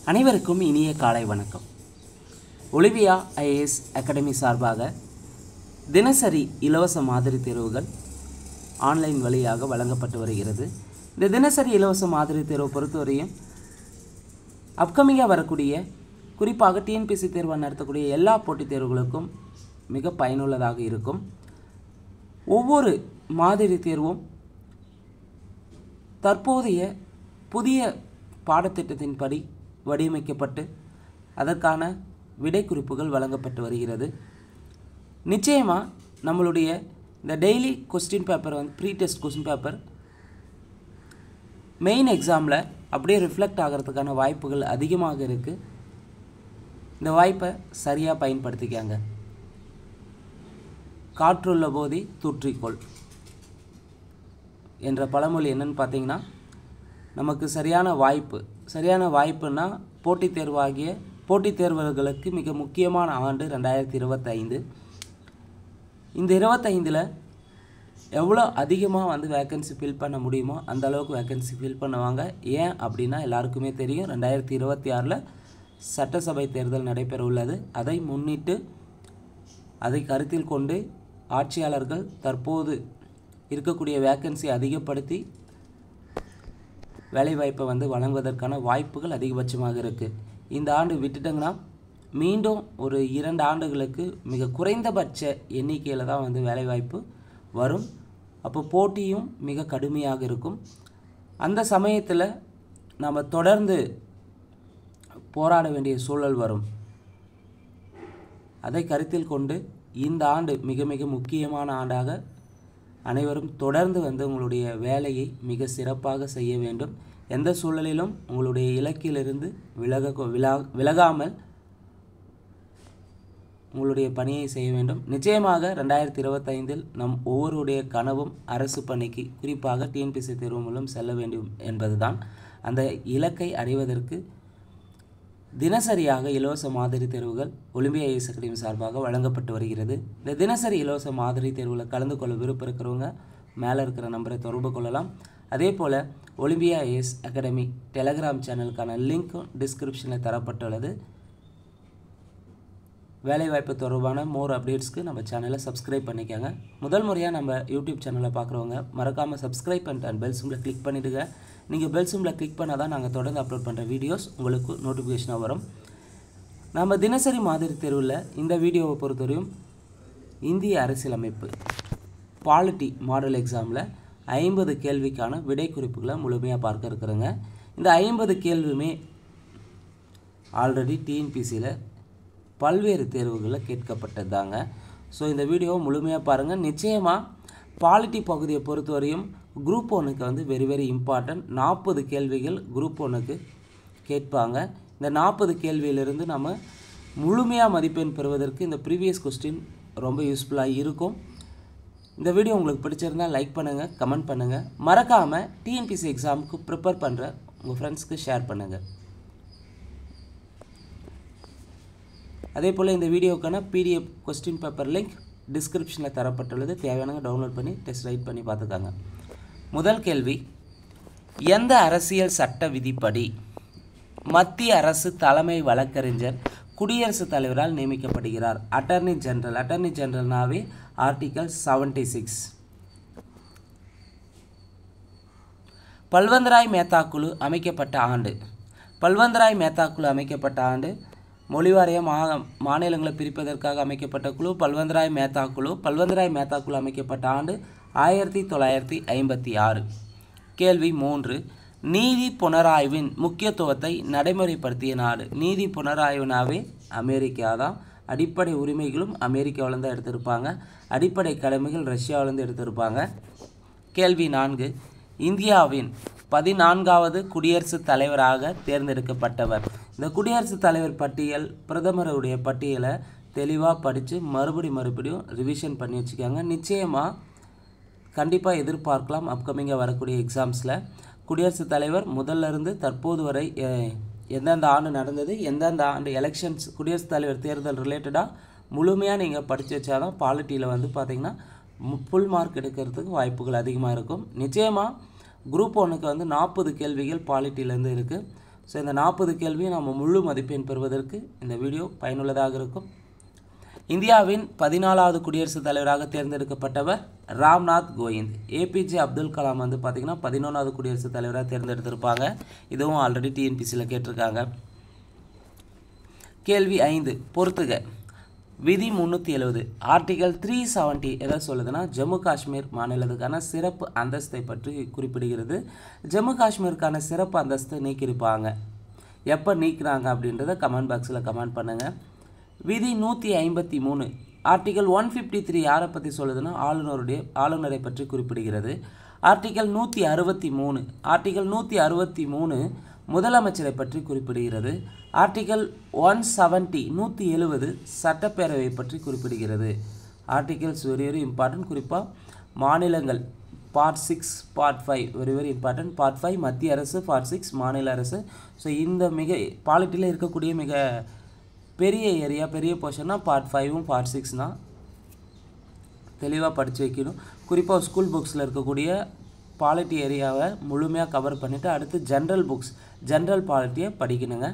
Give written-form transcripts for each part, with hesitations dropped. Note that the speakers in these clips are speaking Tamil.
அனைவருக்கும் இனிய காலை வணக்கம். ஒலிவியா ஐஏஎஸ் அகாடமி சார்பாக தினசரி இலவச மாதிரி தேர்வுகள் ஆன்லைன் வழியாக வழங்கப்பட்டு வருகிறது. இந்த தினசரி இலவச மாதிரி தேர்வு பொறுத்தவரையும் அப்கமிங்காக வரக்கூடிய குறிப்பாக டிஎன்பிஎஸ்சி தேர்வு நடத்தக்கூடிய எல்லா போட்டித் தேர்வுகளுக்கும் மிக பயனுள்ளதாக இருக்கும். ஒவ்வொரு மாதிரி தேர்வும் தற்போதைய புதிய பாடத்திட்டத்தின்படி வடிவமைக்கப்பட்டு அதற்கான விடை குறிப்புகள் வழங்கப்பட்டு வருகிறது. நிச்சயமாக நம்மளுடைய இந்த daily question paper pre test question paper main எக்ஸாமில் அப்படியே ரிஃப்ளெக்ட் ஆகிறதுக்கான வாய்ப்புகள் அதிகமாக இருக்குது. இந்த வாய்ப்பை சரியாக பயன்படுத்திக்காங்க. காற்றுள்ள போதே தூற்றிக்கொள் என்ற பழமொழி என்னன்னு பார்த்தீங்கன்னா, நமக்கு சரியான வாய்ப்புன்னா போட்டித் தேர்வர்களுக்கு மிக முக்கியமான ஆண்டு 2025. இந்த 25ல் எவ்வளோ அதிகமாக வேக்கன்சி ஃபில் பண்ண முடியுமோ அந்த அளவுக்கு வேக்கன்சி ஃபில் பண்ணுவாங்க. ஏன் அப்படின்னா எல்லாருக்குமே தெரியும், 2026 சட்டசபை தேர்தல் நடைபெற உள்ளது. அதை முன்னிட்டு அதை கருத்தில் கொண்டு ஆட்சியாளர்கள் தற்போது இருக்கக்கூடிய வேக்கன்சி அதிகப்படுத்தி வேலைவாய்ப்பை வழங்குவதற்கான வாய்ப்புகள் அதிகபட்சமாக இருக்குது. இந்த ஆண்டு விட்டுட்டங்கன்னா மீண்டும் ஒரு 2 ஆண்டுகளுக்கு மிக குறைந்தபட்ச எண்ணிக்கையில் தான் வேலைவாய்ப்பு வரும். அப்போ போட்டியும் மிக கடுமையாக இருக்கும். அந்த சமயத்தில் நாம் தொடர்ந்து போராட வேண்டிய சூழல் வரும். அதை கருத்தில் கொண்டு இந்த ஆண்டு மிக மிக முக்கியமான ஆண்டாக அனைவரும் தொடர்ந்து உங்களுடைய வேலையை மிக சிறப்பாக செய்ய வேண்டும். எந்த சூழலிலும் உங்களுடைய இலக்கிலிருந்து விலகாமல் உங்களுடைய பணியை செய்ய வேண்டும். நிச்சயமாக 2025 நம் ஒவ்வொருடைய கனவும் அரசு பணிக்கு, குறிப்பாக டிஎன்பிஎஸ்சி தேர்வு மூலம் செல்ல வேண்டும் என்பதுதான். அந்த இலக்கை அடைவதற்கு தினசரியாக இலவச மாதிரி தேர்வுகள் ஒலிம்பியா ஐஏஎஸ் அகாடமி சார்பாக வழங்கப்பட்டு வருகிறது. இந்த தினசரி இலவச மாதிரி தேர்வில் கலந்து கொள்ள விருப்பம் இருக்கிறவங்க மேலே இருக்கிற நம்பரை தொடர்பு கொள்ளலாம். அதே போல் ஒலிம்பியா ஐஏஎஸ் அகாடமி டெலகிராம் சேனலுக்கான லிங்க்கும் டிஸ்கிரிப்ஷனில் தரப்பட்டுள்ளது. வேலைவாய்ப்பு தொடர்பான மோர் அப்டேட்ஸ்க்கு நம்ம சேனலை சப்ஸ்கிரைப் பண்ணிக்கோங்க. முதல் முறையாக நம்ம யூடியூப் சேனலை பார்க்குறவங்க மறக்காமல் சப்ஸ்கிரைப் பண்ணிட்டு அண்ட் பெல் சிம்பிளை கிளிக் பண்ணிவிடுங்க. நீங்கள் பெல் சிம்பிளை கிளிக் பண்ணால் தான் நாங்கள் தொடர்ந்து அப்லோட் பண்ணுற வீடியோஸ் உங்களுக்கு நோட்டிஃபிகேஷனாக வரும். நம்ம தினசரி மாதிரி தேர்வில் இந்த வீடியோவை பொறுத்தவரையும் இந்திய அரசியலமைப்பு பாலிட்டி மாடல் எக்ஸாமில் 50 கேள்விக்கான விடை குறிப்புகளை முழுமையாக பார்க்க இருக்கிறோங்க. இந்த 50 கேள்வியுமே ஆல்ரெடி டிஎன்பிஎஸ்சியில் பல்வேறு தேர்வுகளில் கேட்கப்பட்டது தாங்க. ஸோ இந்த வீடியோவை முழுமையாக பாருங்கள். நிச்சயமாக பாலிட்டி பகுதியை பொறுத்தவரையும் குரூப் 1க்கு வெரி வெரி இம்பார்ட்டன்ட். 40 கேள்விகள் குரூப் 1க்கு கேட்பாங்க. இந்த 40 கேள்வியிலிருந்து நம்ம முழுமையாக மதிப்பெண் பெறுவதற்கு இந்த ப்ரீவியஸ் கொஸ்டின் ரொம்ப யூஸ்ஃபுல்லாக இருக்கும். இந்த வீடியோ உங்களுக்கு பிடிச்சிருந்தால் லைக் பண்ணுங்கள், கமெண்ட் பண்ணுங்கள். மறக்காமல் டிஎன்பிஎஸ்சி எக்ஸாமுக்கு ப்ரிப்பேர் பண்ணுற உங்கள் ஃப்ரெண்ட்ஸ்க்கு ஷேர் பண்ணுங்கள். அதே போல் இந்த வீடியோக்கான பிடிஎஃப் கொஸ்டின் பேப்பர் லிங்க் டிஸ்கிரிப்ஷனில் தரப்பட்டுள்ளது. தேவையானவங்க டவுன்லோட் பண்ணி டெஸ்ட் ரைட் பண்ணி பார்த்துக்காங்க. முதல் கேள்வி, எந்த அரசியல் சட்ட விதிப்படி மத்திய அரசு தலைமை வழக்கறிஞர் குடியரசுத் தலைவரால் நியமிக்கப்படுகிறார்? அட்டர்னி ஜெனரல்னாவே ஆர்டிகல் 76. பல்வந்தராய் மேத்தா குழு அமைக்கப்பட்ட ஆண்டு மொழிவாரிய மாநிலங்களை பிரிப்பதற்காக அமைக்கப்பட்ட குழு பல்வந்தராய் மேத்தா குழு அமைக்கப்பட்ட ஆண்டு 1956. கேள்வி 3, நீதி புனராய்வின் முக்கியத்துவத்தை நடைமுறைப்படுத்திய நாடு? நீதி புனராய்வுனாவே அமெரிக்கா தான். அடிப்படை உரிமைகளும் அமெரிக்காவிலேருந்து தான் எடுத்திருப்பாங்க. அடிப்படை கடமைகள் ரஷ்யாவிலேருந்து எடுத்திருப்பாங்க. கேள்வி 4, இந்தியாவின் 14வது குடியரசுத் தலைவராக தேர்ந்தெடுக்கப்பட்டவர்? இந்த குடியரசுத் தலைவர் பட்டியல், பிரதமருடைய பட்டியலை தெளிவாக படித்து மறுபடியும் ரிவிஷன் பண்ணி வச்சுக்காங்க. நிச்சயமாக கண்டிப்பாக எதிர்பார்க்கலாம் அப்கமிங்காக வரக்கூடிய எக்ஸாம்ஸில். குடியரசுத் தலைவர் முதல்ல இருந்து தற்போது வரை எந்தெந்த ஆண்டு நடந்தது, எந்தெந்த ஆண்டு எலெக்ஷன்ஸ், குடியரசுத் தலைவர் தேர்தல் ரிலேட்டடாக முழுமையாக நீங்கள் படித்து வச்சா தான் பாலிட்டியில் பார்த்திங்கன்னா ஃபுல் மார்க் எடுக்கிறதுக்கு வாய்ப்புகள் அதிகமாக இருக்கும். நிச்சயமாக குரூப் 1க்கு 40 கேள்விகள் பாலிட்டியிலேருந்து இருக்குது. ஸோ இந்த 40 கேள்வியும் நம்ம முழு மதிப்பெண் பெறுவதற்கு இந்த வீடியோ பயனுள்ளதாக இருக்கும். இந்தியாவின் 14வது குடியரசுத் தலைவராக தேர்ந்தெடுக்கப்பட்டவர் ராம்நாத் கோவிந்த். ஏபிஜே அப்துல் கலாம் வந்து பார்த்திங்கன்னா 11வது குடியரசுத் தலைவராக தேர்ந்தெடுத்திருப்பாங்க. இதுவும் ஆல்ரெடி டிஎன்பிசியில் கேட்டிருக்காங்க. கேள்வி 5 பொறுத்துக. விதி 370 ஆர்டிகல் 370 எதை சொல்லுதுன்னா ஜம்மு காஷ்மீர் மாநிலத்துக்கான சிறப்பு அந்தஸ்தை பற்றி குறிப்பிடுகிறது. ஜம்மு காஷ்மீருக்கான சிறப்பு அந்தஸ்து நீக்கியிருப்பாங்க. எப்போ நீக்கிறாங்க அப்படின்றத கமெண்ட் பாக்ஸில் கமெண்ட் பண்ணுங்கள். விதி 153 ஆர்டிகல் 153 யாரை பற்றி சொல்லுதுன்னா ஆளுநரை பற்றி குறிப்பிடுகிறது. ஆர்டிகல் 163 முதலமைச்சரை பற்றி குறிப்பிடுகிறது. ஆர்டிகல் 170 சட்டப்பேரவை பற்றி குறிப்பிடுகிறது. Articles very very important. குறிப்பாக மாநிலங்கள் part 6 part 5 very very important. Part 5 மத்திய அரசு, பார்ட் 6 மாநில அரசு. ஸோ இந்த மிக பாலிட்டியில் இருக்கக்கூடிய மிக பெரிய ஏரியா பெரிய போர்ஷன்னா பார்ட் 5ம் பார்ட் 6 தான். தெளிவாக படித்து வைக்கணும். குறிப்பாக ஸ்கூல் புக்ஸில் இருக்கக்கூடிய பாலிட்டி ஏரியாவை முழுமையாக கவர் பண்ணிவிட்டு அடுத்து ஜென்ரல் பாலிட்டியை படிக்கணுங்க.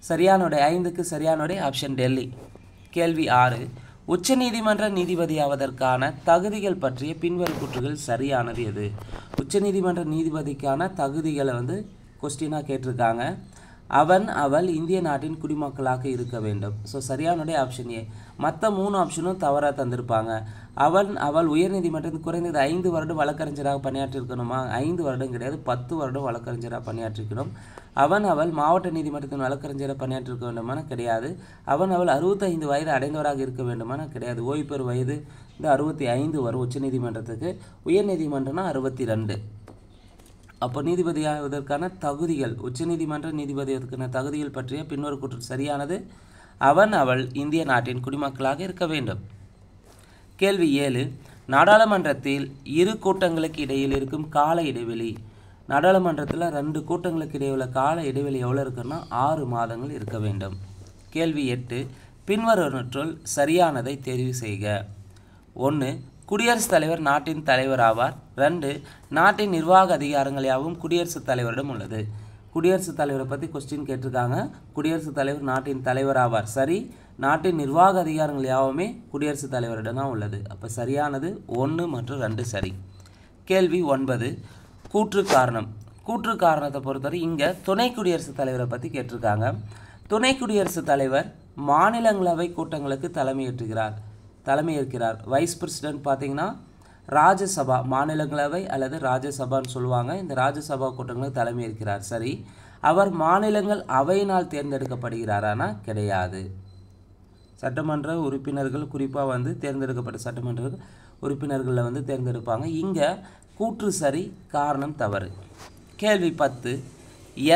சரியானோடைய 5க்கு சரியானோடைய ஆப்ஷன் டெல்லி. கேள்வி 6 உச்சநீதிமன்ற நீதிபதியாவதற்கான தகுதிகள் பற்றிய பின்வரும் கூற்றுகள் சரியானது எது? உச்சநீதிமன்ற நீதிபதிக்கான தகுதிகளை வந்து கொஸ்டினாக கேட்டிருக்காங்க. அவள் இந்திய நாட்டின் குடிமக்களாக இருக்க வேண்டும். ஸோ சரியானுடைய ஆப்ஷன் ஏ. மற்ற 3 ஆப்ஷனும் தவறாக தந்திருப்பாங்க. அவள் உயர்நீதிமன்றத்தில் குறைந்தது 5 வருடம் வழக்கறிஞராக பணியாற்றிருக்கணுமா? 5 வருடம் கிடையாது, 10 வருடம் வழக்கறிஞராக பணியாற்றிருக்கணும். அவள் மாவட்ட நீதிமன்றத்தின் வழக்கறிஞராக பணியாற்றிருக்க வேண்டுமான கிடையாது. அவள் 65 வயது அடைந்தவராக இருக்க வேண்டுமான கிடையாது. ஓய்வு பெறும் வயது இந்த 65 வரும் உச்சநீதிமன்றத்துக்கு. உயர்நீதிமன்றம்னா 62. அப்போ நீதிபதியாவதற்கான தகுதிகள், உச்சநீதிமன்ற நீதிபதியாவதற்கான தகுதிகள் பற்றிய பின்வரும் கூற்று சரியானது. அவள் இந்திய நாட்டின் குடிமக்களாக இருக்க வேண்டும். கேள்வி 7 நாடாளுமன்றத்தில் 2 கூட்டங்களுக்கு இடையில் இருக்கும் கால இடைவெளி. நாடாளுமன்றத்தில் 2 கூட்டங்களுக்கு இடையுள்ள கால இடைவெளி எவ்வளோ இருக்குன்னா 6 மாதங்கள் இருக்க வேண்டும். கேள்வி 8 பின்வருவனற்றுள் சரியானதை தெரிவு செய்க. 1 குடியரசுத் தலைவர் நாட்டின் தலைவர் ஆவார். 2 நாட்டின் நிர்வாக அதிகாரங்கள் யாவும் குடியரசுத் தலைவரிடம் உள்ளது. குடியரசுத் தலைவரை பற்றி கொஸ்டின் கேட்டிருக்காங்க. குடியரசுத் தலைவர் நாட்டின் தலைவர் ஆவார். சரி. நாட்டின் நிர்வாக அதிகாரங்கள் யாவுமே குடியரசுத் தலைவரிடம் தான் உள்ளது. அப்போ சரியானது 1 மற்றும் 2 சரி. கேள்வி 9 கூற்று காரணத்தை பொறுத்தவரை இங்கே துணை குடியரசுத் தலைவரை பற்றி கேட்டிருக்காங்க. துணை குடியரசுத் தலைவர் மாநிலங்களவை கூட்டங்களுக்கு தலைமையேற்கிறார். வைஸ் பிரசிடென்ட் பார்த்தீங்கன்னா ராஜ்யசபா, மாநிலங்களவை அல்லது ராஜ்யசபான்னு சொல்லுவாங்க. இந்த ராஜ்யசபா கூட்டங்களுக்கு தலைமையேற்கிறார். சரி. அவர் மாநிலங்கள் அவையினால் தேர்ந்தெடுக்கப்படுகிறாரானா கிடையாது. சட்டமன்ற உறுப்பினர்கள் குறிப்பாக வந்து தேர்ந்தெடுக்கப்பட்ட சட்டமன்ற உறுப்பினர்களில் வந்து தேர்ந்தெடுப்பாங்க. இங்கே கூற்று சரி, காரணம் தவறு. கேள்வி 10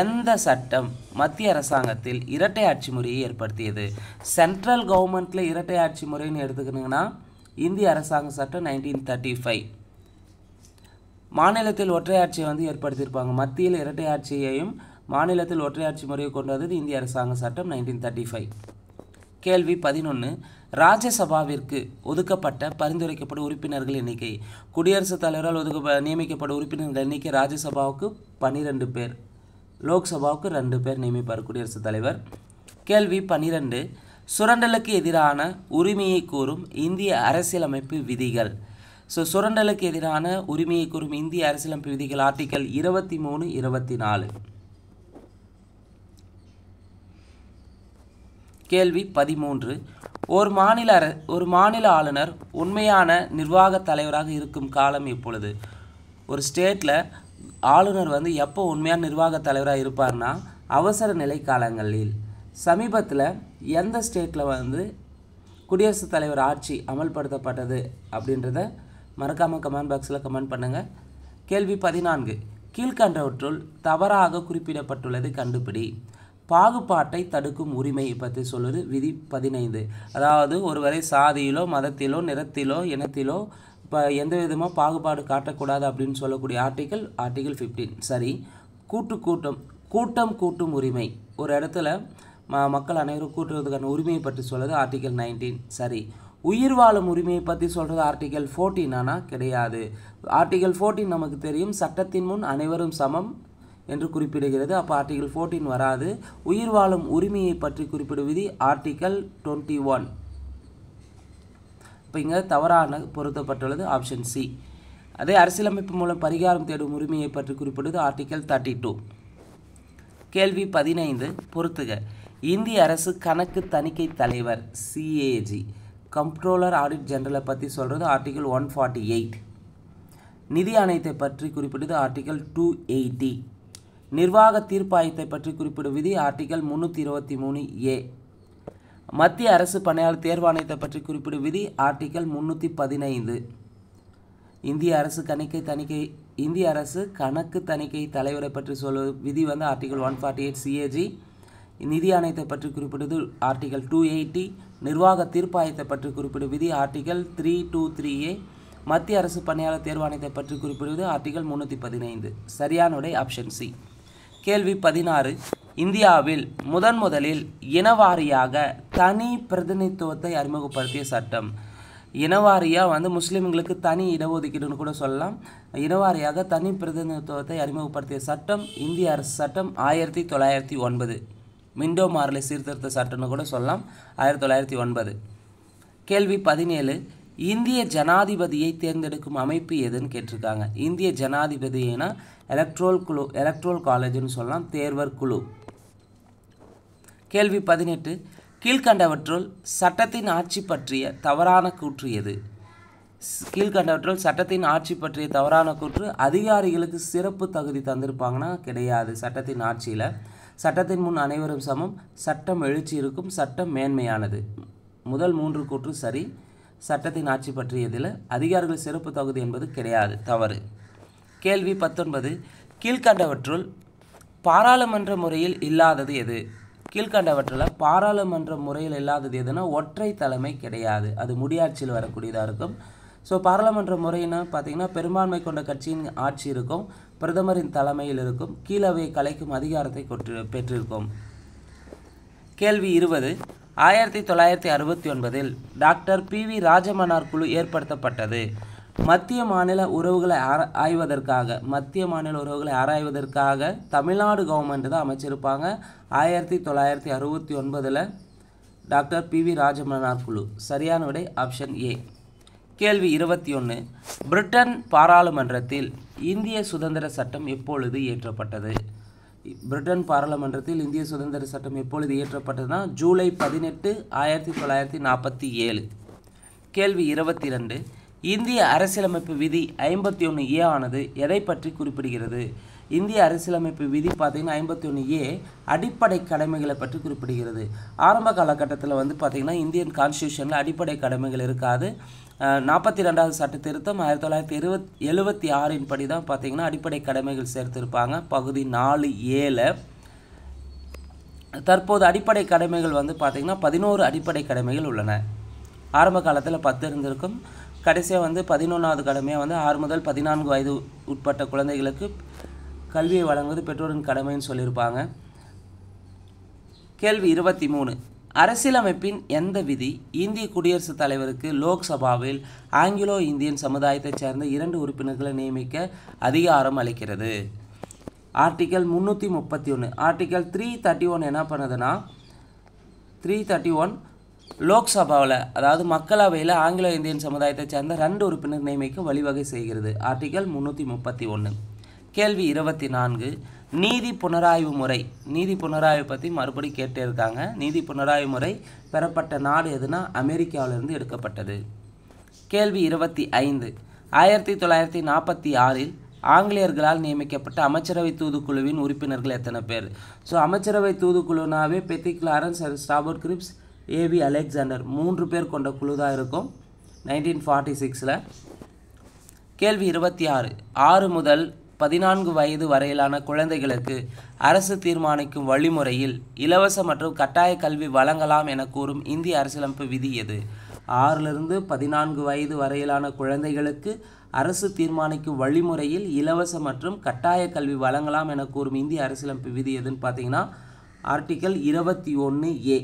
எந்த சட்டம் மத்திய அரசாங்கத்தில் இரட்டை ஆட்சி முறையை ஏற்படுத்தியது? சென்ட்ரல் கவர்மெண்ட்டில் இரட்டை ஆட்சி முறைன்னு எடுத்துக்கணுங்கன்னா இந்திய அரசாங்க சட்டம் 1935. மாநிலத்தில் ஒற்றை ஆட்சியை வந்து ஏற்படுத்தியிருப்பாங்க. மத்தியில் இரட்டை ஆட்சியையும் மாநிலத்தில் ஒற்றை ஆட்சி முறையை கொண்டு வந்தது இந்திய அரசாங்க சட்டம் 1935. கேள்வி 11 ராஜ்யசபாவிற்கு ஒதுக்கப்பட்ட பரிந்துரைக்கப்பட்ட உறுப்பினர்கள் எண்ணிக்கை. குடியரசுத் தலைவரால் நியமிக்கப்பட்ட உறுப்பினர்கள் எண்ணிக்கை ராஜ்யசபாவுக்கு 12 பேர், லோக்சபாவுக்கு 2 பேர் நியமிப்பார் குடியரசுத் தலைவர். கேள்வி 12 சுரண்டலுக்கு எதிரான உரிமையை கூறும் இந்திய அரசியலமைப்பு விதிகள். ஸோ சுரண்டலுக்கு எதிரான உரிமையை கூறும் இந்திய அரசியலமைப்பு விதிகள் ஆர்டிகல் 23, 24. கேள்வி 13 ஒரு மாநில ஆளுநர் உண்மையான நிர்வாக தலைவராக இருக்கும் காலம் எப்பொழுது? ஒரு ஸ்டேட்டில் ஆளுநர் வந்து எப்போ உண்மையான நிர்வாக தலைவராக இருப்பார்னா அவசர நிலை காலங்களில். சமீபத்தில் எந்த ஸ்டேட்டில் வந்து குடியரசுத் தலைவர் ஆட்சி அமல்படுத்தப்பட்டது அப்படின்றத மறக்காமல் கமெண்ட் பாக்ஸில் கமெண்ட் பண்ணுங்கள். கேள்வி 14 கீழ்கண்டவற்றுள் தவறாக குறிப்பிடப்பட்டுள்ளது கண்டுபிடி. பாகுபாட்டை தடுக்கும் உரிமையை பற்றி சொல்லுது விதி 15. அதாவது ஒருவரை சாதியிலோ மதத்திலோ நிறத்திலோ இனத்திலோ இப்போ எந்த விதமாக பாகுபாடு காட்டக்கூடாது அப்படின்னு சொல்லக்கூடிய ஆர்டிகல் 15. சரி. கூட்டும் உரிமை. ஒரு இடத்துல மக்கள் அனைவரும் கூட்டுறதுக்கான உரிமையை பற்றி சொல்கிறது ஆர்டிகல் 19. சரி. உயிர் வாழும் உரிமையை பற்றி சொல்கிறது ஆர்டிகல் 14. ஆனால் கிடையாது. ஆர்டிகல் 14 நமக்கு தெரியும், சட்டத்தின் முன் அனைவரும் சமம், என்று குறிப்பிடுகிறது. அப்போ ஆர்டிகல் 14 வராது. உயிர் வாழும் உரிமையை பற்றி குறிப்பிடும் விதி ஆர்டிகல் 21. இப்போ இங்கே தவறான பொருத்தப்பட்டுள்ளது ஆப்ஷன் சி. அதே அரசியலமைப்பு மூலம் பரிகாரம் தேடும் உரிமையை பற்றி குறிப்பிடுவது ஆர்டிகல் 32. கேள்வி 15 பொறுத்துக. இந்திய அரசு கணக்கு தணிக்கை தலைவர் சிஏஜி கம்ப்ட்ரோலர் ஆடிட் ஜெனரலை பற்றி சொல்கிறது ஆர்டிகல் 148. நிதி ஆணையத்தை பற்றி குறிப்பிடுவது ஆர்டிகல் 280. நிர்வாக தீர்ப்பாயத்தை பற்றி குறிப்பிடும் விதி ஆர்டிகல் 323A. மத்திய அரசு பணியாளர் தேர்வாணையத்தை பற்றி குறிப்பிடும் விதி ஆர்டிகல் 315. இந்திய அரசு கணக்கு தணிக்கை தலைவரை பற்றி சொல்லும் விதி வந்து ஆர்டிகல் 148 சிஏஜி. நிதி ஆணையத்தை பற்றி குறிப்பிடுவது ஆர்டிகல் 280. நிர்வாக தீர்ப்பாயத்தை பற்றி குறிப்பிடும் விதி ஆர்டிகல் 323A. மத்திய அரசு பணியாளர் தேர்வாணையத்தை பற்றி குறிப்பிடுவது ஆர்டிகல் 315. சரியான விடை ஆப்ஷன் சி. கேள்வி 16 இந்தியாவில் முதலில் இனவாரியாக தனி பிரதிநிதித்துவத்தை அறிமுகப்படுத்திய சட்டம். இனவாரியாக வந்து முஸ்லீம்களுக்கு தனி இடஒதுக்கீடுன்னு கூட சொல்லலாம். இனவாரியாக தனி பிரதிநிதித்துவத்தை அறிமுகப்படுத்திய சட்டம் இந்திய அரசு சட்டம் 1909. மிண்டோ மார்லே சீர்திருத்த சட்டம்னு கூட சொல்லலாம், 1909. கேள்வி 17 இந்திய ஜனாதிபதியை தேர்ந்தெடுக்கும் அமைப்பு எதுன்னு கேட்டிருக்காங்க. இந்திய ஜனாதிபதினா எலக்ட்ரோல் காலேஜ்னு சொல்லலாம், தேர்வர் குழு. கேள்வி 18 கீழ்கண்டவற்றுள் சட்டத்தின் ஆட்சி பற்றிய தவறான கூற்று எது? கீழ்கண்டவற்றுள் சட்டத்தின் ஆட்சி பற்றிய தவறான கூற்று அதிகாரிகளுக்கு சிறப்பு தகுதி தந்திருப்பாங்கன்னா கிடையாது. சட்டத்தின் ஆட்சியில் சட்டத்தின் முன் அனைவரும் சமம், சட்டம் எழுச்சி இருக்கும், சட்டம் மேன்மையானது. முதல் 3 கூற்று சரி. சட்டத்தின் ஆட்சி பற்றியதில் அதிகாரிகள் சிறப்பு தகுதி என்பது கிடையாது, தவறு. கேள்வி 19 கீழ்கண்டவற்றுள் பாராளுமன்ற முறையில் இல்லாதது எது? கீழ்கண்டவற்றில் பாராளுமன்ற முறையில் இல்லாதது எதுனா ஒற்றை தலைமை கிடையாது, அது முடியாட்சியில் வரக்கூடியதாக இருக்கும். ஸோ பாராளுமன்ற முறைன்னா பார்த்திங்கன்னா பெரும்பான்மை கொண்ட கட்சியின் ஆட்சி இருக்கும், பிரதமரின் தலைமையில் இருக்கும், கீழவையை கலைக்கும் அதிகாரத்தை பெற்றிருக்கும். கேள்வி 20 1969 டாக்டர் PV ராஜமன்னார் குழு ஏற்படுத்தப்பட்டது. மத்திய மாநில உறவுகளை ஆராய்வதற்காக தமிழ்நாடு கவர்மெண்ட் தான் அமைச்சிருப்பாங்க. 1969 டாக்டர் PV ராஜமன்னார் குழு. சரியான விடை ஆப்ஷன் ஏ. கேள்வி 21 பிரிட்டன் பாராளுமன்றத்தில் இந்திய சுதந்திர சட்டம் எப்பொழுது இயற்றப்பட்டது? பிரிட்டன் பாராளுமன்றத்தில் இந்திய சுதந்திர சட்டம் எப்பொழுது இயற்றப்பட்டதுன்னா ஜூலை 18, 1947. கேள்வி 22 இந்திய அரசியலமைப்பு விதி 51A ஆனது எதை பற்றி குறிப்பிடுகிறது? இந்திய அரசியலமைப்பு விதி பார்த்திங்கன்னா 51A அடிப்படை கடமைகளை பற்றி குறிப்பிடுகிறது. ஆரம்ப காலகட்டத்தில் வந்து பார்த்திங்கன்னா இந்தியன் கான்ஸ்டியூஷனில் அடிப்படை கடமைகள் இருக்காது. 42வது சட்ட திருத்தம் 1976 படி தான் பார்த்திங்கன்னா அடிப்படை கடமைகள் சேர்த்திருப்பாங்க பகுதி 4A. தற்போது அடிப்படை கடமைகள் வந்து பார்த்திங்கன்னா 11 அடிப்படை கடமைகள் உள்ளன. ஆரம்ப காலத்தில் 10 இருந்திருக்கும். கடைசியாக வந்து 11வது கடமையாக வந்து 6 முதல் 14 வயது உட்பட்ட குழந்தைகளுக்கு கல்வியை வழங்குவது பெற்றோரின் கடமைன்னு சொல்லியிருப்பாங்க. கேள்வி 23 அரசியலமைப்பின் எந்த விதி இந்திய குடியரசுத் தலைவருக்கு லோக்சபாவில் ஆங்கிலோ இந்தியன் சமுதாயத்தைச் சேர்ந்த 2 உறுப்பினர்களை நியமிக்க அதிகாரம் அளிக்கிறது? ஆர்டிகல் 331. ஆர்டிகல் 331 என்ன பண்ணுதுன்னா 331 லோக்சபாவில் அதாவது மக்களவையில் ஆங்கிலோ இந்தியன் சமுதாயத்தைச் சேர்ந்த 2 உறுப்பினர் நியமிக்க வழிவகை செய்கிறது. ஆர்டிகல் 331. கேள்வி 24 நீதி புனராய்வு முறை. நீதி புனராய்வு பற்றி மறுபடி கேட்டே இருக்காங்க. நீதி புனராய்வு முறை பெறப்பட்ட நாடு எதுனா அமெரிக்காவிலிருந்து எடுக்கப்பட்டது. கேள்வி 25 1946 ஆங்கிலேயர்களால் நியமிக்கப்பட்ட அமைச்சரவை தூதுக்குழுவின் உறுப்பினர்கள் எத்தனை பேர்? ஸோ அமைச்சரவை தூதுக்குழுனாவே Pethick Lawrence, Stafford Cripps, AB Alexander 3 பேர் கொண்ட குழு தான் இருக்கும் 1946. கேள்வி 26 6 முதல் 14 வயது வரையிலான குழந்தைகளுக்கு அரசு தீர்மானிக்கும் வழிமுறையில் இலவச மற்றும் கட்டாய கல்வி வழங்கலாம் என கூறும் இந்திய அரசியலமைப்பு விதி எது? 6லிருந்து 14 வயது வரையிலான குழந்தைகளுக்கு அரசு தீர்மானிக்கும் வழிமுறையில் இலவச மற்றும் கட்டாய கல்வி வழங்கலாம் என கூறும் இந்திய அரசியலமைப்பு விதி எதுன்னு பார்த்தீங்கன்னா ஆர்டிகல் 21A.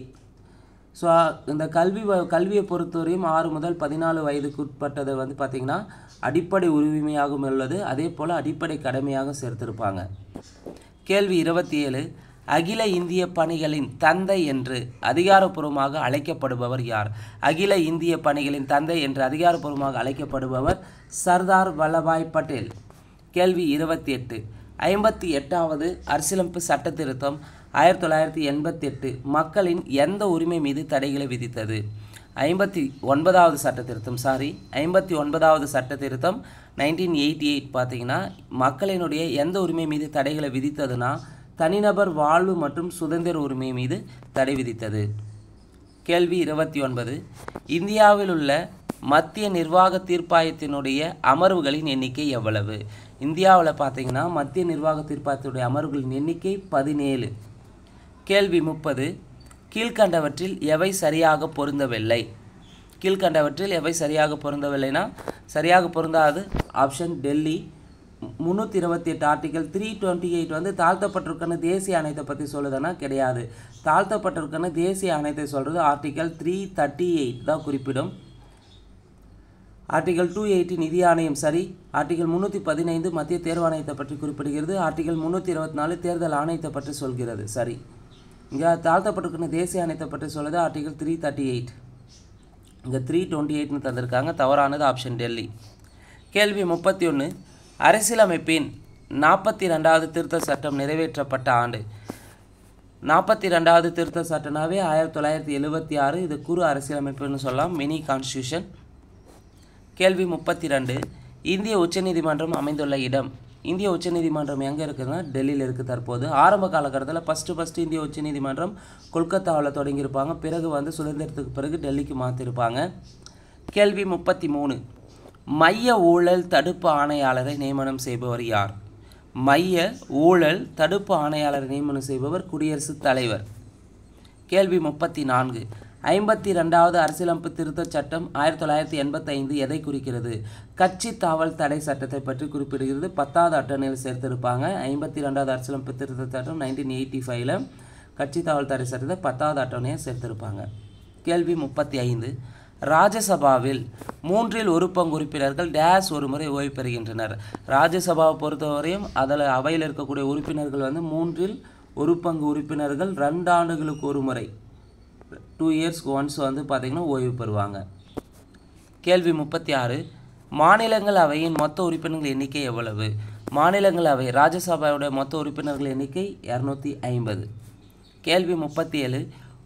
ஸோ இந்த கல்வியை பொறுத்தவரையும் 6 முதல் 14 வயதுக்கு உட்பட்டதை வந்து பார்த்திங்கன்னா அடிப்படை உரிமையாகவும் உள்ளது, அதே போல் அடிப்படை கடமையாக சேர்த்திருப்பாங்க. கேள்வி 27. அகில இந்திய பணிகளின் தந்தை என்று அதிகாரப்பூர்வமாக அழைக்கப்படுபவர் யார்? அகில இந்திய பணிகளின் தந்தை என்று அதிகாரப்பூர்வமாக அழைக்கப்படுபவர் சர்தார் வல்லபாய் பட்டேல். கேள்வி 28. 58வது அரசியலமைப்பு சட்ட திருத்தம் 1988 மக்களின் எந்த உரிமை மீது தடைகளை விதித்தது? 59வது சட்ட திருத்தம் 59வது சட்ட திருத்தம் 1988 பார்த்தீங்கன்னா மக்களினுடைய எந்த உரிமை மீது தடைகளை விதித்ததுன்னா தனிநபர் வாழ்வு மற்றும் சுதந்திர உரிமை மீது தடை விதித்தது. கேள்வி 29. இந்தியாவில் உள்ள மத்திய நிர்வாக தீர்ப்பாயத்தினுடைய அமர்வுகளின் எண்ணிக்கை எவ்வளவு? இந்தியாவில் பார்த்தீங்கன்னா மத்திய நிர்வாக தீர்ப்பாயத்தினுடைய அமர்வுகளின் எண்ணிக்கை 17. கேள்வி 30. கீழ்கண்டவற்றில் எவை சரியாக பொருந்தவில்லை? கீழ்கண்டவற்றில் எவை சரியாக பொருந்தவில்லைனா சரியாக பொருந்தாது ஆப்ஷன் டெல்லி. 328 ஆர்டிகல் 328 வந்து தாழ்த்தப்பட்டிருக்கான தேசிய ஆணையத்தை பற்றி சொல்லுதுன்னா கிடையாது. தாழ்த்தப்பட்டிருக்கான தேசிய ஆணையத்தை சொல்கிறது ஆர்டிகல் 338 தான் குறிப்பிடும். ஆர்டிகல் 280 நிதி ஆணையம் சரி. ஆர்டிகல் 315 மத்திய தேர்வு ஆணையத்தை பற்றி குறிப்பிடுகிறது. ஆர்டிகல் 324 தேர்தல் ஆணையத்தை பற்றி சொல்கிறது சரி. இங்கே தாழ்த்தப்பட்டிருக்கிற தேசிய ஆணையத்தை பற்றி சொல்லுது ஆர்டிகல் 338. இங்கே 328ன்னு தந்திருக்காங்க, தவறானது ஆப்ஷன் டெல்லி. கேள்வி 31. அரசியலமைப்பின் 42வது திருத்த சட்டம் நிறைவேற்றப்பட்ட ஆண்டு? 42வது திருத்த சட்டம்னாவே 1976. இது குறு அரசியலமைப்புன்னு சொல்லலாம், மினி கான்ஸ்டியூஷன். கேள்வி 32. இந்திய உச்சநீதிமன்றம் அமைந்துள்ள இடம்? இந்திய உச்சநீதிமன்றம் எங்கே இருக்குதுன்னா டெல்லியில் இருக்குது தற்போது. ஆரம்ப காலகட்டத்தில் ஃபஸ்ட்டு இந்திய உச்சநீதிமன்றம் கொல்கத்தாவில் தொடங்கியிருப்பாங்க. பிறகு வந்து சுதந்திரத்துக்கு பிறகு டெல்லிக்கு மாற்றிருப்பாங்க. கேள்வி 33. மைய ஊழல் தடுப்பு ஆணையாளரை நியமனம் செய்பவர் யார்? மைய ஊழல் தடுப்பு ஆணையாளரை நியமனம் செய்பவர் குடியரசுத் தலைவர். கேள்வி 34. 52வது அரசியலமைப்பு திருத்தச் சட்டம் 1985 எதை குறிக்கிறது? கட்சி தாவல் தடை சட்டத்தை பற்றி குறிப்பிடுகிறது. 10வது அட்டவணையில் சேர்த்திருப்பாங்க. 52வது அரசியலமைப்பு திருத்தச் சட்டம் 1985 கட்சி தாவல் தடை சட்டத்தை 10வது அட்டவணையை சேர்த்திருப்பாங்க. கேள்வி 35. ராஜ்யசபாவில் 1/3 உறுப்பினர்கள் டேஸ் ஒரு முறை ஓய்வு பெறுகின்றனர். ராஜ்யசபாவை பொறுத்தவரையும் அதில் அவையில் இருக்கக்கூடிய உறுப்பினர்கள் வந்து 1/3 உறுப்பினர்கள் 2 ஆண்டுகளுக்கு ஒரு முறை 2 இயர்ஸ்க்கு ஒன்ஸ் வந்து பார்த்திங்கன்னா ஓய்வு பெறுவாங்க. கேள்வி 36. மாநிலங்களவையின் மொத்த உறுப்பினர்கள் எண்ணிக்கை எவ்வளவு? மாநிலங்களவை ராஜ்யசபாவுடைய மொத்த உறுப்பினர்கள் எண்ணிக்கை 250. கேள்வி 37.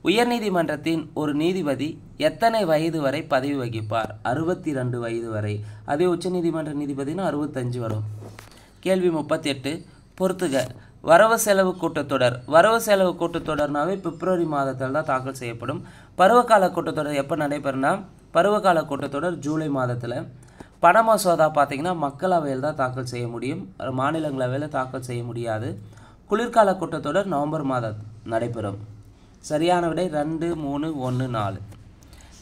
உயர்நீதிமன்றத்தின் ஒரு நீதிபதி எத்தனை வயது வரை பதவி வகிப்பார்? 62 வயது வரை. அதே உச்சநீதிமன்ற நீதிபதினா 65 வரும். கேள்வி 38. பொறுத்துக. வரவு செலவு கூட்டத்தொடர். வரவு செலவு கூட்டத்தொடர்னாவே பிப்ரவரி மாதத்தில் தான் தாக்கல் செய்யப்படும். பருவகால கூட்டத்தொடர் எப்போ நடைபெறும்னா பருவகால கூட்டத்தொடர் ஜூலை மாதத்தில். பண மசோதா பார்த்திங்கன்னா மக்களவையில் தான் தாக்கல் செய்ய முடியும், மாநிலங்களவையில் தாக்கல் செய்ய முடியாது. குளிர்கால கூட்டத்தொடர் நவம்பர் மாதம் நடைபெறும். சரியான விடை 2, 3, 1, 4.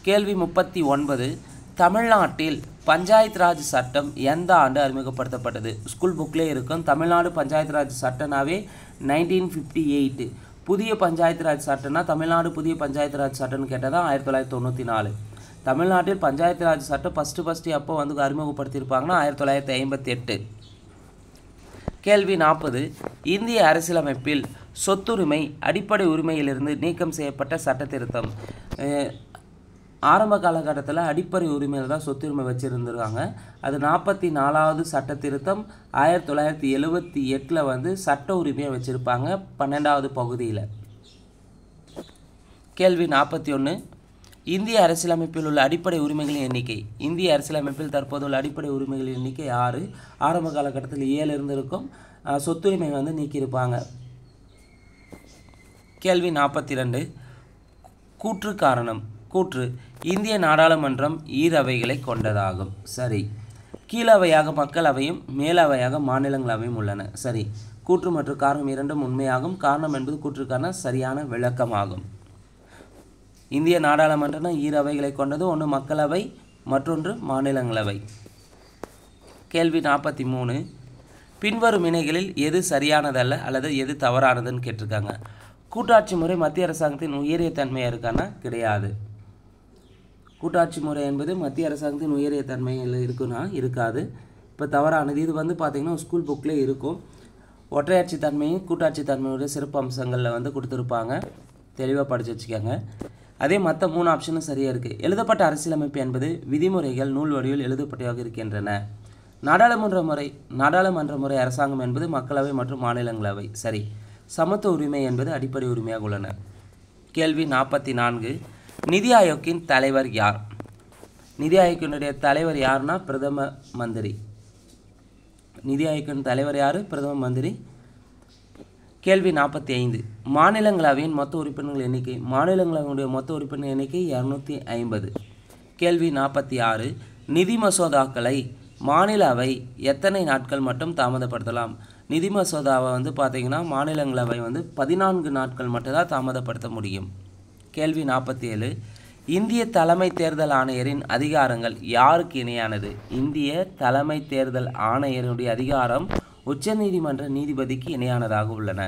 கேள்வி 39. தமிழ்நாட்டில் பஞ்சாயத்து ராஜ் சட்டம் எந்த ஆண்டு அறிமுகப்படுத்தப்பட்டது? ஸ்கூல் புக்லேயே இருக்கும். தமிழ்நாடு பஞ்சாயத்து ராஜ் சட்டம்னாவே 1958. புதிய பஞ்சாயத்து ராஜ் சட்டம்னா தமிழ்நாடு புதிய பஞ்சாயத்து ராஜ் சட்டம்னு கேட்டால் தான் 1994. தமிழ்நாட்டில் பஞ்சாயத்து ராஜ் சட்டம் ஃபஸ்ட்டு எப்போ வந்து அறிமுகப்படுத்தியிருப்பாங்கன்னா 1958. கேள்வி 40. இந்திய அரசியலமைப்பில் சொத்துரிமை அடிப்படை உரிமையிலிருந்து நீக்கம் செய்யப்பட்ட சட்ட திருத்தம். ஆரம்ப காலகட்டத்தில் அடிப்படை உரிமையில் தான் சொத்துரிமை வச்சுருந்துருக்காங்க. அது 44வது சட்ட திருத்தம் 1978 வந்து சட்ட உரிமையை வச்சுருப்பாங்க 12வது பகுதியில். கேள்வி 41. இந்திய அரசியலமைப்பில் உள்ள அடிப்படை உரிமைகளின் எண்ணிக்கை. இந்திய அரசியலமைப்பில் தற்போது உள்ள அடிப்படை உரிமைகளின் எண்ணிக்கை 6. ஆரம்ப காலகட்டத்தில் 7 இருந்திருக்கும். சொத்துரிமை வந்து நீக்கியிருப்பாங்க. கேள்வி 42. கூற்று காரணம். கூற்று. இந்திய நாடாளுமன்றம் ஈரவைகளை கொண்டதாகும். சரி. கீழவையாக மக்களவையும் மேலவையாக மாநிலங்களவையும் உள்ளன. சரி. கூற்று மற்றும் காரணம் இரண்டும் உண்மையாகும். காரணம் என்பது கூற்றுக்கான சரியான விளக்கமாகும். இந்திய நாடாளுமன்றம்னா ஈரவைகளை கொண்டது. ஒன்று மக்களவை, மற்றொன்று மாநிலங்களவை. கேள்வி 43. பின்வரும் இணைகளில் எது சரியானதல்ல அல்லது எது தவறானதுன்னு கேட்டிருக்காங்க. கூட்டாட்சி முறை மத்திய அரசாங்கத்தின் உயரிய தன்மையாக இருக்கான்னா கிடையாது. கூட்டாட்சி முறை என்பது மத்திய அரசாங்கத்தின் உயரிய தன்மையில் இருக்குன்னா இருக்காது. இப்போ தவறானது. இது வந்து பார்த்திங்கன்னா ஸ்கூல் புக்கில் இருக்கும். ஒற்றையாட்சி தன்மையும் கூட்டாட்சி தன்மையுடைய சிறப்பு அம்சங்களில் வந்து கொடுத்துருப்பாங்க. தெளிவாக படித்து வச்சுக்கோங்க. அதே மற்ற 3 ஆப்ஷனும் சரியாக இருக்குது. எழுதப்பட்ட அரசியலமைப்பு என்பது விதிமுறைகள் நூல் வடிவில் எழுதப்பட்டதாக இருக்கின்றன. நாடாளுமன்ற முறை அரசாங்கம் என்பது மக்களவை மற்றும் மாநிலங்களவை. சரி. சமத்துவ உரிமை என்பது அடிப்படை உரிமையாக உள்ளன. கேள்வி 44. நிதி ஆயோக்கின் தலைவர் யார்? நிதி ஆயோக்கினுடைய தலைவர் யாருன்னா பிரதம மந்திரி. நிதி ஆயோக்கின் தலைவர் யார்? பிரதம மந்திரி. கேள்வி 45. மாநிலங்களவையின் மொத்த உறுப்பினர்கள் எண்ணிக்கை. மாநிலங்களவையுடைய மொத்த உறுப்பினர் எண்ணிக்கை 250. கேள்வி 46. நிதி மசோதாக்களை மாநில அவை எத்தனை நாட்கள் மட்டும் தாமதப்படுத்தலாம்? நிதி மசோதாவை வந்து பார்த்திங்கன்னா மாநிலங்களவை வந்து 14 நாட்கள் மட்டும்தான் தாமதப்படுத்த முடியும். கேள்வி 47. இந்திய தலைமை தேர்தல் ஆணையரின் அதிகாரங்கள் யாருக்கு இணையானது? இந்திய தலைமை தேர்தல் ஆணையருடைய அதிகாரம் உச்சநீதிமன்ற நீதிபதிக்கு இணையானதாக உள்ளன.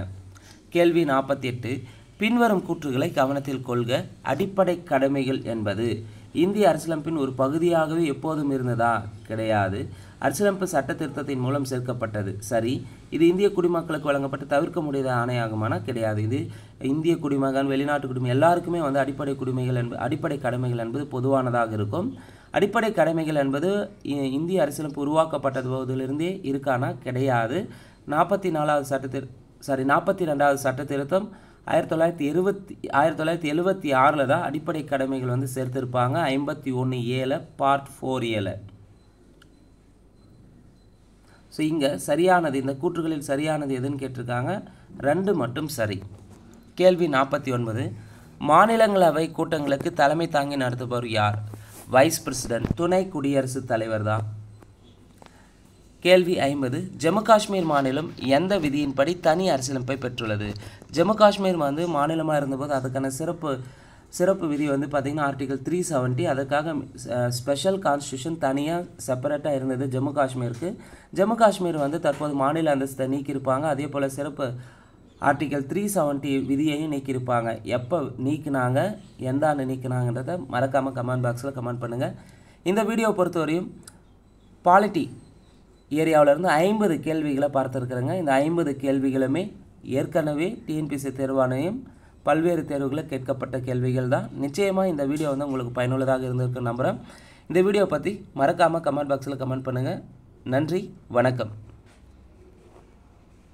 கேள்வி 48. பின்வரும் கூற்றுகளை கவனத்தில் கொள்க. அடிப்படை கடமைகள் என்பது இந்திய அரசியலமைப்பின் ஒரு பகுதியாகவே எப்போதும் இருந்ததா? கிடையாது. அரசியலமைப்பு சட்ட திருத்தத்தின் மூலம் சேர்க்கப்பட்டது. சரி. இது இந்திய குடிமக்களுக்கு வழங்கப்பட்ட தவிர்க்க முடியாத ஆணையாகுமானா? கிடையாது. இது இந்திய குடிமகன், வெளிநாட்டு குடிமகன் எல்லாருக்குமே வந்து அடிப்படை கடமைகள் என்பது பொதுவானதாக இருக்கும். அடிப்படை கடமைகள் என்பது இந்திய அரசியலமைப்பு உருவாக்கப்பட்டது போதிலிருந்தே இருக்கானா? கிடையாது. 42வது சட்ட திருத்தம் 1976 தான் அடிப்படை கடமைகள் வந்து சேர்த்திருப்பாங்க. 51A part 4A. ஸோ இங்கே சரியானது, இந்த கூற்றுகளில் சரியானது எதுன்னு கேட்டிருக்காங்க. 2 மட்டும் சரி. கேள்வி 49. மாநிலங்களவை கூட்டங்களுக்கு தலைமை தாங்கி நடத்துபவர் யார்? வைஸ் பிரசிடென்ட், துணை குடியரசுத் தலைவர் தான். கேள்வி 50. ஜம்மு காஷ்மீர் மாநிலம் எந்த விதியின்படி தனி அரசியலமைப்பை பெற்றுள்ளது? ஜம்மு காஷ்மீர் வந்து மாநிலமாக இருந்தபோது அதுக்கான சிறப்பு விதி வந்து பார்த்திங்கன்னா ஆர்டிகல் 370. அதுக்காக ஸ்பெஷல் கான்ஸ்டியூஷன் தனியாக செப்பரேட்டாக இருந்தது ஜம்மு காஷ்மீருக்கு. ஜம்மு காஷ்மீர் வந்து தற்போது மாநில அந்தஸ்தை நீக்கியிருப்பாங்க. அதே போல் சிறப்பு ஆர்டிகல் 370 விதியையும் நீக்கியிருப்பாங்க. எப்போ நீக்கினாங்க, எந்த ஆண்டு நீக்கினாங்கன்றதை மறக்காமல் கமெண்ட் பாக்ஸில் கமெண்ட் பண்ணுங்கள். இந்த வீடியோ பொறுத்தவரையும் பாலிட்டி ஏரியாவிலேருந்து 50 கேள்விகளை பார்த்துருக்குறேங்க. இந்த 50 கேள்விகளுமே ஏற்கனவே டிஎன்பிஎஸ்சி தேர்வாணையம் பல்வேறு தேர்வுகளில் கேட்கப்பட்ட கேள்விகள் தான். நிச்சயமாக இந்த வீடியோ வந்து உங்களுக்கு பயனுள்ளதாக இருந்திருக்குன்னு நம்புகிறேன். இந்த வீடியோ பற்றி மறக்காமல் கமெண்ட் பாக்ஸில் கமெண்ட் பண்ணுங்கள். நன்றி, வணக்கம்.